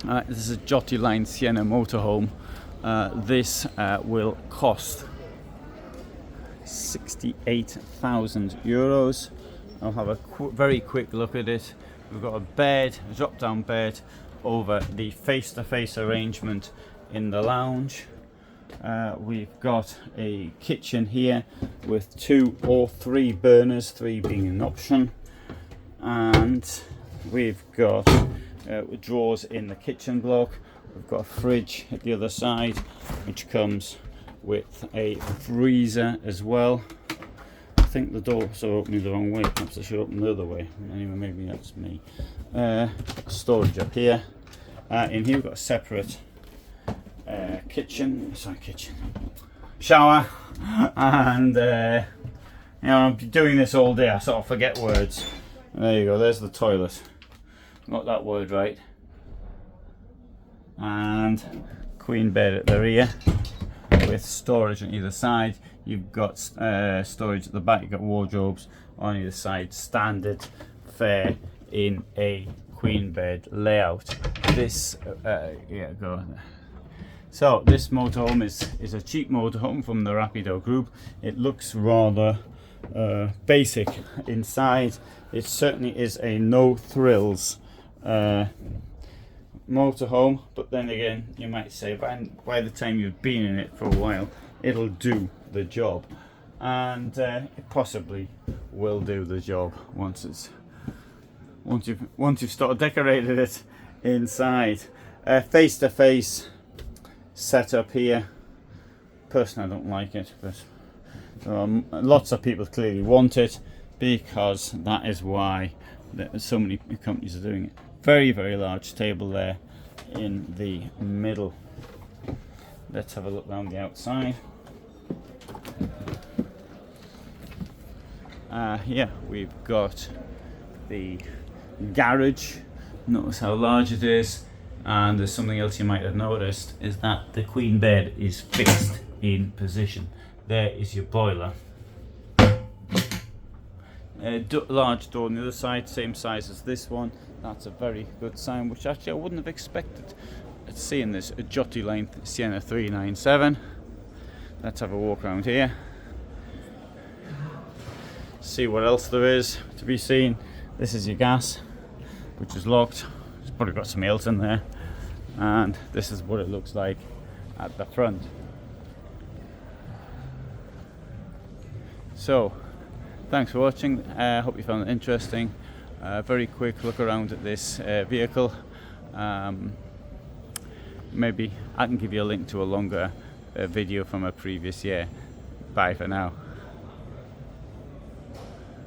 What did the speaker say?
This is a Giotti Line Siena motorhome. This will cost €68,000. I'll have a very quick look at it. We've got a bed, a drop down bed over the face-to-face arrangement in the lounge. We've got a kitchen here with 2 or 3 burners, 3 being an option, and we've got drawers in the kitchen block. We've got a fridge at the other side which comes with a freezer as well. I think the doors are opening the wrong way, perhaps I should open the other way. Anyway, maybe that's me. Storage up here. In here we've got a separate shower, and you know, I'll be doing this all day, I sort of forget words. There you go, there's the toilet. Got that word right. And queen bed at the rear with storage on either side. You've got storage at the back, you've got wardrobes on either side. Standard fare in a queen bed layout. This yeah, go on. So this motorhome is a cheap motorhome from the Rapido group. It looks rather basic inside. It certainly is a no thrills motorhome, but then again, you might say by the time you've been in it for a while, it'll do the job, and it possibly will do the job once you've started decorated it inside. Face to face setup here. Personally, I don't like it, but lots of people clearly want it, because that is why so many companies are doing it. Very, very large table there in the middle. Let's have a look around the outside. Yeah, we've got the garage. Notice how large it is. And there's something else you might have noticed, is that the queen bed is fixed in position. There is your boiler. Large door on the other side, same size as this one. That's a very good sign, which actually I wouldn't have expected to see in this Giotti Line Siena 397. Let's have a walk around here, see what else there is to be seen. This is your gas, which is locked. It's probably got something else in there. And this is what it looks like at the front. So thanks for watching. I hope you found it interesting. Very quick look around at this vehicle. Maybe I can give you a link to a longer video from a previous year. Bye for now.